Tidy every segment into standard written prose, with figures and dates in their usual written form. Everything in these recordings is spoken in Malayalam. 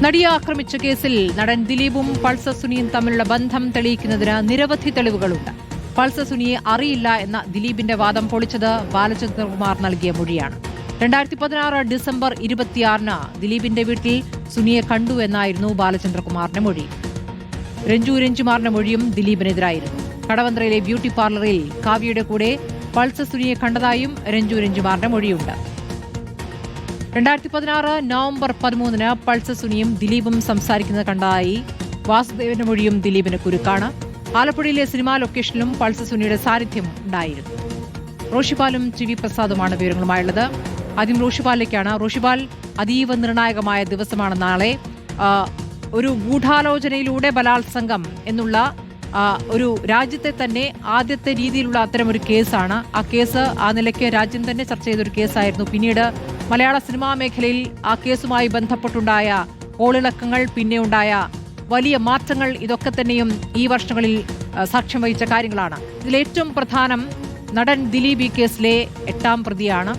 നടിയെ ആക്രമിച്ച കേസിൽ നടൻ ദിലീപും പൾസർ സുനിയും തമ്മിലുള്ള ബന്ധം തെളിയിക്കുന്നതിന് നിരവധി തെളിവുകളുണ്ട്. പൾസർ സുനിയെ അറിയില്ല എന്ന ദിലീപിന്റെ വാദം പൊളിച്ചത് ബാലചന്ദ്രകുമാർ നൽകിയ മൊഴിയാണ്. 2016 ഡിസംബർ 26-ന് ദിലീപിന്റെ വീട്ടിൽ സുനിയെ കണ്ടു എന്നായിരുന്നു ബാലചന്ദ്രകുമാറിന്റെ മൊഴി. രഞ്ജുമാറിന്റെ മൊഴിയും ദിലീപിനെതിരായിരുന്നു. കടവന്ത്രയിലെ ബ്യൂട്ടി പാർലറിൽ കാവ്യയുടെ കൂടെ പൾസർ സുനിയെ കണ്ടതായും രഞ്ജുമാറിന്റെ മൊഴിയുണ്ട്. 2016 നവംബർ 13-ന് പൾസർ സുനിയും ദിലീപും സംസാരിക്കുന്നത് കണ്ടതായി വാസുദേവന്റെ മൊഴിയും ദിലീപിന് കുരുക്കാണ്. ആലപ്പുഴയിലെ സിനിമാ ലൊക്കേഷനിലും പൾസർ സുനിയുടെ സാന്നിധ്യം ഉണ്ടായിരുന്നു. റോഷിപാലും ടി.വി. പ്രസാദുമാണ് വിവരങ്ങളുമായുള്ളത്. ആദ്യം റോഷിപാലിലേക്കാണ്. റോഷിപാൽ, അതീവ നിർണായകമായ ദിവസമാണ് നാളെ. ഒരു ഗൂഢാലോചനയിലൂടെ ബലാത്സംഗം എന്നുള്ള ഒരു രാജ്യത്തെ തന്നെ ആദ്യത്തെ രീതിയിലുള്ള അത്തരമൊരു കേസാണ്. ആ കേസ് ആ നിലയ്ക്ക് രാജ്യം തന്നെ ചർച്ച ചെയ്തൊരു കേസായിരുന്നു. പിന്നീട് മലയാള സിനിമാ മേഖലയിൽ ആ കേസുമായി ബന്ധപ്പെട്ടുണ്ടായ കോളിളക്കങ്ങൾ, പിന്നെ ഉണ്ടായ വലിയ മാറ്റങ്ങൾ, ഇതൊക്കെ തന്നെയും ഈ വർഷങ്ങളിൽ സാക്ഷ്യം വഹിച്ച കാര്യങ്ങളാണ്. ഇതിലേറ്റവും പ്രധാനം നടൻ ദിലീപ് ഈ കേസിലെ 8ാം പ്രതിയാണ്.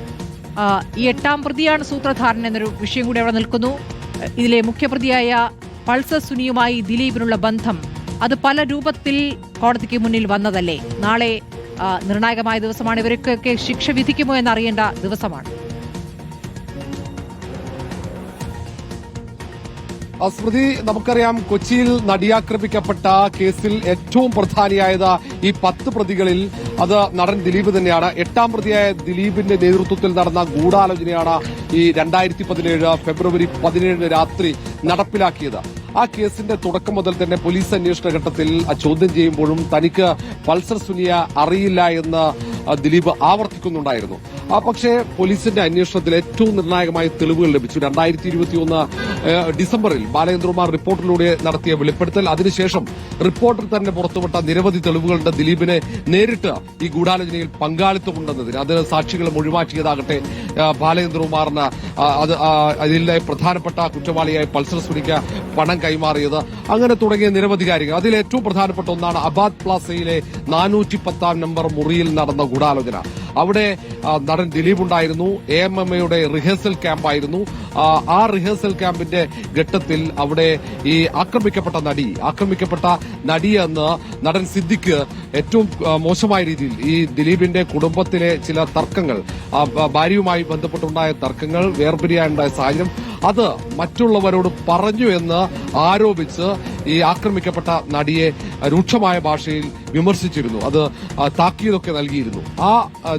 ഈ 8ാം പ്രതിയാണ് സൂത്രധാരൻ എന്നൊരു വിഷയം കൂടി അവിടെ നിൽക്കുന്നു. ഇതിലെ മുഖ്യപ്രതിയായ പൾസർ സുനിയുമായി ദിലീപിനുള്ള ബന്ധം അത് പല രൂപത്തിൽ കോടതിക്ക് മുന്നിൽ വന്നതല്ലേ. നാളെ നിർണായകമായ ദിവസമാണ്. ഇവർക്കൊക്കെ ശിക്ഷ വിധിക്കുമോ എന്നറിയേണ്ട ദിവസമാണ്. സ്മൃതി, നമുക്കറിയാം കൊച്ചിയിൽ നടിയാക്രമിക്കപ്പെട്ട കേസിൽ ഏറ്റവും പ്രധാനിയായത് ഈ 10 പ്രതികളിൽ അത് നടൻ ദിലീപ് തന്നെയാണ്. 8ാം പ്രതിയായ ദിലീപിന്റെ നേതൃത്വത്തിൽ നടന്ന ഗൂഢാലോചനയാണ് ഈ 2017 ഫെബ്രുവരി 17 രാത്രി നടപ്പിലാക്കിയത്. ആ കേസിന്റെ തുടക്കം മുതൽ തന്നെ പോലീസ് അന്വേഷണ ഘട്ടത്തിൽ ചോദ്യം ചെയ്യുമ്പോഴും തനിക്ക് പൾസർ സുനിയെ അറിയില്ല എന്ന് ദിലീപ് ആവർത്തിക്കുന്നുണ്ടായിരുന്നു. പക്ഷേ പോലീസിന്റെ അന്വേഷണത്തിൽ ഏറ്റവും നിർണായകമായ തെളിവുകൾ ലഭിച്ചു. 2021 ഡിസംബറിൽ ബാലചന്ദ്രകുമാർ റിപ്പോർട്ടിലൂടെ നടത്തിയ വെളിപ്പെടുത്തൽ, അതിനുശേഷം റിപ്പോർട്ടിൽ തന്നെ പുറത്തുവിട്ട നിരവധി തെളിവുകളുണ്ട് ദിലീപിനെ നേരിട്ട് ഈ ഗൂഢാലോചനയിൽ പങ്കാളിത്തമുണ്ടെന്നതിന്. അത് സാക്ഷികളെ മൊഴിമാറ്റിയതാകട്ടെ ബാലചന്ദ്രകുമാറിന് അതിലെ പ്രധാനപ്പെട്ട കുറ്റവാളിയായ പൾസർ സുനിക്ക് പണം കൈമാറിയത്, അങ്ങനെ തുടങ്ങിയ നിരവധി കാര്യങ്ങൾ. അതിൽ ഏറ്റവും പ്രധാനപ്പെട്ട ഒന്നാണ് അബാദ് പ്ലാസയിലെ 410-ാം നമ്പർ മുറിയിൽ നടന്ന ഗൂഢാലോചന. അവിടെ നടൻ ദിലീപ് ഉണ്ടായിരുന്നു. AMMയുടെ റിഹേഴ്സൽ ക്യാമ്പായിരുന്നു. ആ റിഹേഴ്സൽ ക്യാമ്പിന്റെ ഘട്ടത്തിൽ അവിടെ ഈ ആക്രമിക്കപ്പെട്ട നടിയെന്ന് നടൻ സിദ്ദിഖ് ഏറ്റവും മോശമായ രീതിയിൽ ഈ ദിലീപിന്റെ കുടുംബത്തിലെ ചില തർക്കങ്ങൾ, ഭാര്യയുമായി ബന്ധപ്പെട്ടുണ്ടായ തർക്കങ്ങൾ, വേർപിരിയാനുണ്ടായ സാഹചര്യം, അത് മറ്റുള്ളവരോട് പറഞ്ഞു എന്ന് ആരോപിച്ച് ഈ ആക്രമിക്കപ്പെട്ട നടിയെ രൂക്ഷമായ ഭാഷയിൽ വിമർശിച്ചിരുന്നു. അത് താക്കീതൊക്കെ നൽകിയിരുന്നു. ആ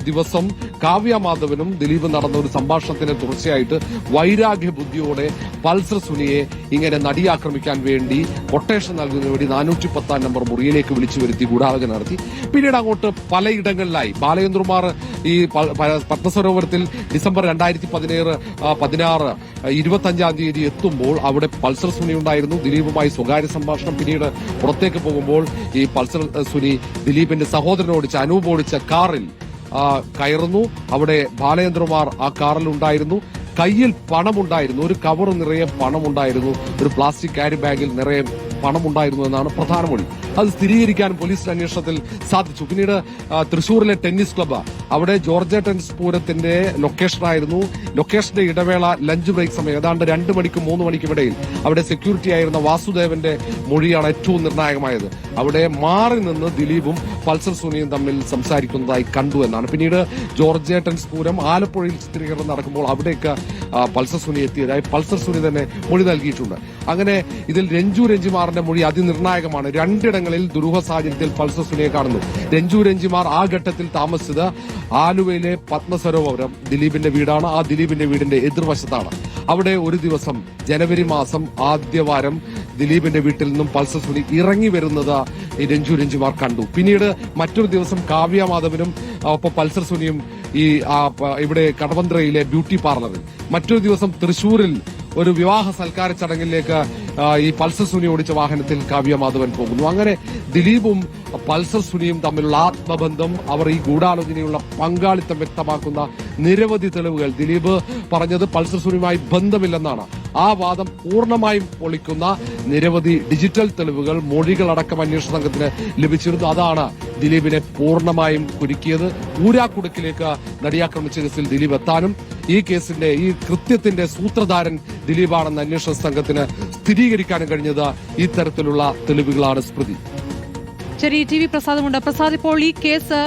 ദിവസം കാവ്യ മാധവനും ദിലീപ് നടന്ന ഒരു സംഭാഷണത്തിന് തുടർച്ചയായിട്ട് വൈരാഗ്യ ബുദ്ധിയോടെ പൾസർ സുനിയെ ഇങ്ങനെ നടിയാക്രമിക്കാൻ വേണ്ടി കൊട്ടേഷൻ നൽകുന്നതിന് വേണ്ടി 410-ാം നമ്പർ മുറിയിലേക്ക് വിളിച്ചു വരുത്തി ഗൂഢാലോചന നടത്തി. പിന്നീട് അങ്ങോട്ട് പലയിടങ്ങളിലായി ബാലചന്ദ്രകുമാർ ഈ പത്മസരോവരത്തിൽ ഡിസംബർ 2016 25-ാം തീയതി എത്തുമ്പോൾ അവിടെ പൾസർ സുനി ഉണ്ടായിരുന്നു. ദിലീപുമായി സ്വകാര്യ സംഭാഷണം. പിന്നീട് പുറത്തേക്ക് പോകുമ്പോൾ ഈ പൾസർ സുനി ദിലീപിന്റെ സഹോദരൻ ഓടിച്ച, അനൂപ് ഓടിച്ച കാറിൽ കയറുന്നു. അവിടെ ബാലചന്ദ്രകുമാർ ആ കാറിൽ ഉണ്ടായിരുന്നു. കയ്യിൽ പണമുണ്ടായിരുന്നു. ഒരു കവർ നിറയെ പണമുണ്ടായിരുന്നു. ഒരു പ്ലാസ്റ്റിക് ക്യാരി ബാഗിൽ നിറയെ പണമുണ്ടായിരുന്നു എന്നാണ് പ്രധാന മൊഴി. അത് സ്ഥിരീകരിക്കാൻ പോലീസിന്റെ അന്വേഷണത്തിൽ സാധിച്ചു. പിന്നീട് തൃശൂരിലെ ടെന്നീസ് ക്ലബ്ബ്, അവിടെ ജോർജ ടെന്നീസ് പൂരത്തിന്റെ ലൊക്കേഷനായിരുന്നു. ലൊക്കേഷന്റെ ഇടവേള, ലഞ്ച് ബ്രേക്ക് സമയം ഏതാണ്ട് 2 മണിക്കും 3 മണിക്കും ഇടയിൽ അവിടെ സെക്യൂരിറ്റി ആയിരുന്ന വാസുദേവന്റെ മൊഴിയാണ് ഏറ്റവും നിർണായകമായത്. അവിടെ മാറി നിന്ന് ദിലീപും പൾസർ സുനിയും തമ്മിൽ സംസാരിക്കുന്നതായി കണ്ടു എന്നാണ്. പിന്നീട് ജോർജ ടെന്നീസ് പൂരം ആലപ്പുഴയിൽ ചിത്രീകരണം നടക്കുമ്പോൾ അവിടേക്ക് പൾസർ സുനി എത്തിയതായി പൾസർ സുനി തന്നെ മൊഴി നൽകിയിട്ടുണ്ട്. അങ്ങനെ ഇതിൽ രഞ്ജുമാറിന്റെ മൊഴി അതിനിർണായകമാണ്. 2 ഇടങ്ങളിൽ ദുരൂഹ സാഹചര്യത്തിൽ പൾസർ സുനിയെ കാണുന്നു. രഞ്ജുമാർ ആ ഘട്ടത്തിൽ താമസിച്ചത് ആലുവയിലെ പത്മസരോവരം ദിലീപിന്റെ വീടാണ്. ആ ദിലീപിന്റെ വീടിന്റെ എതിർവശത്താണ്. അവിടെ ഒരു ദിവസം ജനുവരി മാസം ആദ്യവാരം ദിലീപിന്റെ വീട്ടിൽ നിന്നും പൾസർ സുനി ഇറങ്ങി വരുന്നത് രഞ്ജുമാർ കണ്ടു. പിന്നീട് മറ്റൊരു ദിവസം കാവ്യ മാധവനും ഒപ്പം പൾസർ സുനിയും ഈ ഇവിടെ കടവന്ത്രയിലെ ബ്യൂട്ടി പാർലറിൽ, മറ്റൊരു ദിവസം തൃശൂരിൽ ഒരു വിവാഹ സൽക്കാര ചടങ്ങിലേക്ക് ഈ പൾസർ സുനി ഓടിച്ച വാഹനത്തിൽ കാവ്യ മാധവൻ പോകുന്നു. അങ്ങനെ ദിലീപും പൾസർ സുനിയും തമ്മിലുള്ള ആത്മബന്ധം, അവർ ഈ ഗൂഢാലോചനയുള്ള പങ്കാളിത്തം വ്യക്തമാക്കുന്ന നിരവധി തെളിവുകൾ. ദിലീപ് പറഞ്ഞത് പൾസർ സുനിയുമായി ബന്ധമില്ലെന്നാണ്. ആ വാദം പൂർണ്ണമായും പൊളിക്കുന്ന നിരവധി ഡിജിറ്റൽ തെളിവുകൾ, മൊഴികളടക്കം അന്വേഷണ സംഘത്തിന് ലഭിച്ചിരുന്നു. അതാണ് ദിലീപിനെ പൂർണ്ണമായും കുരുക്കിയത്. ഊരാക്കുടുക്കിലേക്ക് നടിയാക്രമിച്ച കേസിൽ ദിലീപ് എത്താനും ഈ കേസിന്റെ ഈ കൃത്യത്തിന്റെ സൂത്രധാരൻ ദിലീപാണെന്ന് അന്വേഷണ സംഘത്തിന് സ്ഥിരീകരിക്കാനും കഴിഞ്ഞത് ഈ തരത്തിലുള്ള തെളിവുകളാണ്. സ്മൃതി. ശരി, ടി.വി. പ്രസാദുമുണ്ട്. പ്രസാദ്, ഇപ്പോൾ ഈ കേസ്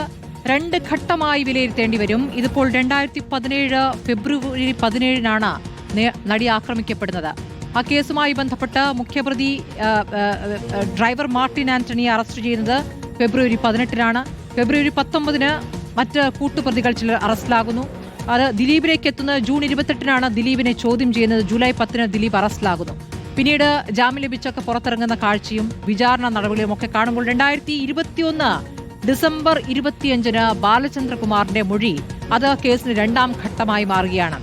2 ഘട്ടമായി വിലയിരുത്തേണ്ടി വരും. ഇതിപ്പോൾ 2017 ഫെബ്രുവരി 17-നാണ് നടി ആക്രമിക്കപ്പെടുന്നത്. ആ കേസുമായി ബന്ധപ്പെട്ട് മുഖ്യപ്രതി ഡ്രൈവർ മാർട്ടിൻ ആന്റണിയെ അറസ്റ്റ് ചെയ്യുന്നത് ഫെബ്രുവരി 18-നാണ്. ഫെബ്രുവരി 19-ന് മറ്റ് കൂട്ടുപ്രതികൾ ചിലർ അറസ്റ്റിലാകുന്നു. അത് ദിലീപിലേക്ക് എത്തുന്നത് ജൂൺ 28-നാണ്. ദിലീപിനെ ചോദ്യം ചെയ്യുന്നത് ജൂലൈ 10-ന് ദിലീപ് അറസ്റ്റിലാകുന്നു. പിന്നീട് ജാമ്യം ലഭിച്ചൊക്കെ പുറത്തിറങ്ങുന്ന കാഴ്ചയും വിചാരണ നടപടികളും ഒക്കെ കാണുമ്പോൾ 2021 ഡിസംബർ 25-ന് ബാലചന്ദ്രകുമാറിന്റെ മൊഴി അത് കേസിന് 2ാം ഘട്ടമായി മാറുകയാണ്.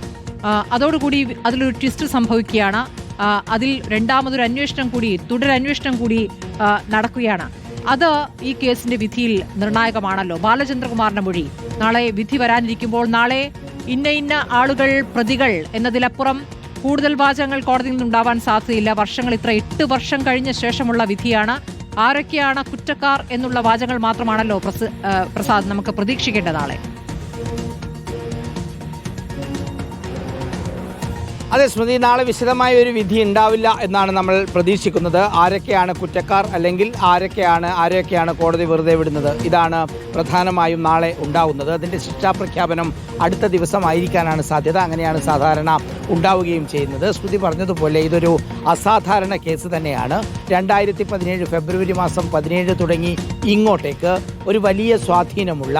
അതോടുകൂടി അതിലൊരു ട്വിസ്റ്റ് സംഭവിക്കുകയാണ്. അതിൽ രണ്ടാമതൊരു അന്വേഷണം കൂടി, തുടരന്വേഷണം കൂടി നടക്കുകയാണ്. അത് ഈ കേസിന്റെ വിധിയിൽ നിർണായകമാണല്ലോ. ബാലചന്ദ്രകുമാറിന്റെ മൊഴി നാളെ വിധി വരാനിരിക്കുമ്പോൾ നാളെ ഇന്ന ആളുകൾ പ്രതികൾ എന്നതിലപ്പുറം കൂടുതൽ വാചകങ്ങൾ കോടതിയിൽ നിന്നുണ്ടാവാൻ സാധ്യതയില്ല. വർഷങ്ങൾ 8 വർഷം കഴിഞ്ഞ ശേഷമുള്ള വിധിയാണ്. ആരൊക്കെയാണ് കുറ്റക്കാർ എന്നുള്ള വാചകങ്ങൾ മാത്രമാണല്ലോ പ്രസാദ് നമുക്ക് പ്രതീക്ഷിക്കേണ്ട നാളെ. അതെ സ്മൃതി, നാളെ വിശദമായ ഒരു വിധി ഉണ്ടാവില്ല എന്നാണ് നമ്മൾ പ്രതീക്ഷിക്കുന്നത്. ആരൊക്കെയാണ് കുറ്റക്കാർ അല്ലെങ്കിൽ ആരെയൊക്കെയാണ് കോടതി വെറുതെ വിടുന്നത്, ഇതാണ് പ്രധാനമായും നാളെ ഉണ്ടാവുന്നത്. അതിൻ്റെ ശിക്ഷാപ്രഖ്യാപനം അടുത്ത ദിവസമായിരിക്കാനാണ് സാധ്യത. അങ്ങനെയാണ് സാധാരണ ഉണ്ടാവുകയും ചെയ്യുന്നത്. സ്മൃതി പറഞ്ഞതുപോലെ ഇതൊരു അസാധാരണ കേസ് തന്നെയാണ്. 2017 ഫെബ്രുവരി മാസം 17 തുടങ്ങി ഇങ്ങോട്ടേക്ക് ഒരു വലിയ സ്വാധീനമുള്ള,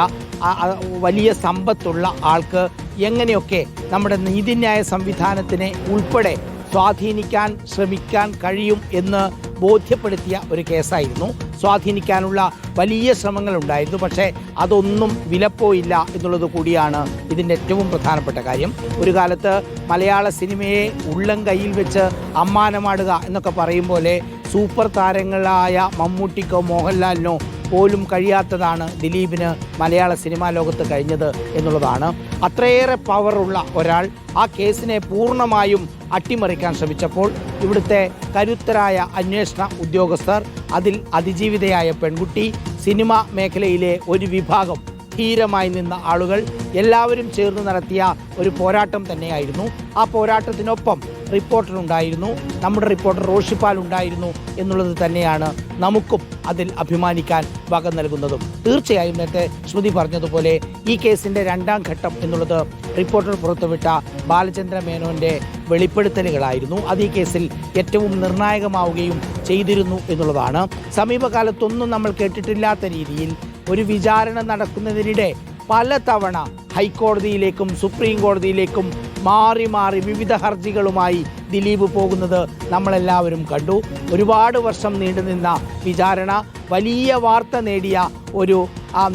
വലിയ സമ്പത്തുള്ള ആൾക്ക് എങ്ങനെയൊക്കെ നമ്മുടെ നീതിന്യായ സംവിധാനത്തിനെ ഉൾപ്പെടെ സ്വാധീനിക്കാൻ ശ്രമിക്കാൻ കഴിയും എന്ന് ബോധ്യപ്പെടുത്തിയ ഒരു കേസായിരുന്നു. സ്വാധീനിക്കാനുള്ള വലിയ ശ്രമങ്ങളുണ്ടായിരുന്നു. പക്ഷേ അതൊന്നും വിലപ്പോയില്ല എന്നുള്ളത് കൂടിയാണ് ഇതിൻ്റെ ഏറ്റവും പ്രധാനപ്പെട്ട കാര്യം. ഒരു കാലത്ത് മലയാള സിനിമയെ ഉള്ളം കയ്യിൽ വെച്ച് അമ്മാനമാടുക എന്നൊക്കെ പറയും പോലെ സൂപ്പർ താരങ്ങളായ മമ്മൂട്ടിക്കോ മോഹൻലാലിനോ പോലും കഴിയാത്തതാണ് ദിലീപിന് മലയാള സിനിമാ ലോകത്ത് കഴിഞ്ഞത് എന്നുള്ളതാണ്. അത്രയേറെ പവറുള്ള ഒരാൾ ആ കേസിനെ പൂർണ്ണമായും അട്ടിമറിക്കാൻ ശ്രമിച്ചപ്പോൾ ഇവിടുത്തെ കരുത്തരായ അന്വേഷണ ഉദ്യോഗസ്ഥർ, അതിൽ അതിജീവിതയായ പെൺകുട്ടി, സിനിമാ മേഖലയിലെ ഒരു വിഭാഗം, ധീരമായി നിന്ന ആളുകൾ എല്ലാവരും ചേർന്ന് നടത്തിയ ഒരു പോരാട്ടം തന്നെയായിരുന്നു. ആ പോരാട്ടത്തിനൊപ്പം റിപ്പോർട്ടർ ഉണ്ടായിരുന്നു, നമ്മുടെ റിപ്പോർട്ടർ റോഷിപ്പാൽ ഉണ്ടായിരുന്നു എന്നുള്ളത് തന്നെയാണ് നമുക്കും അതിൽ അഭിമാനിക്കാൻ വക നൽകുന്നതും. തീർച്ചയായും നേരത്തെ ശ്രുതി പറഞ്ഞതുപോലെ ഈ കേസിൻ്റെ 2ാം ഘട്ടം എന്നുള്ളത് റിപ്പോർട്ടർ പുറത്തുവിട്ട ബാലചന്ദ്ര മേനോന്റെ വെളിപ്പെടുത്തലുകളായിരുന്നു. അത് ഈ കേസിൽ ഏറ്റവും നിർണായകമാവുകയും ചെയ്തിരുന്നു എന്നുള്ളതാണ്. സമീപകാലത്തൊന്നും നമ്മൾ കേട്ടിട്ടില്ലാത്ത രീതിയിൽ ഒരു വിചാരണ നടക്കുന്നതിനിടെ പലതവണ ഹൈക്കോടതിയിലേക്കും സുപ്രീം കോടതിയിലേക്കും മാറി വിവിധ ഹർജികളുമായി ദിലീപ് പോകുന്നത് നമ്മളെല്ലാവരും കണ്ടു. ഒരുപാട് വർഷം നീണ്ടുനിന്ന വിചാരണ, വലിയ വാർത്ത നേടിയ ഒരു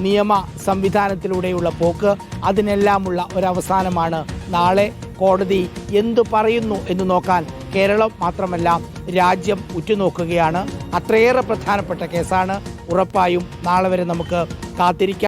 നിയമ സംവിധാനത്തിലൂടെയുള്ള പോക്ക്, അതിനെല്ലാമുള്ള ഒരവസാനമാണ് നാളെ. കോടതി എന്തു പറയുന്നു എന്ന് നോക്കാൻ കേരളം മാത്രമല്ല രാജ്യം ഉറ്റുനോക്കുകയാണ്. അത്രയേറെ പ്രധാനപ്പെട്ട കേസാണ്. ഉറപ്പായും നാളെ വരെ നമുക്ക് കാത്തിരിക്കാം.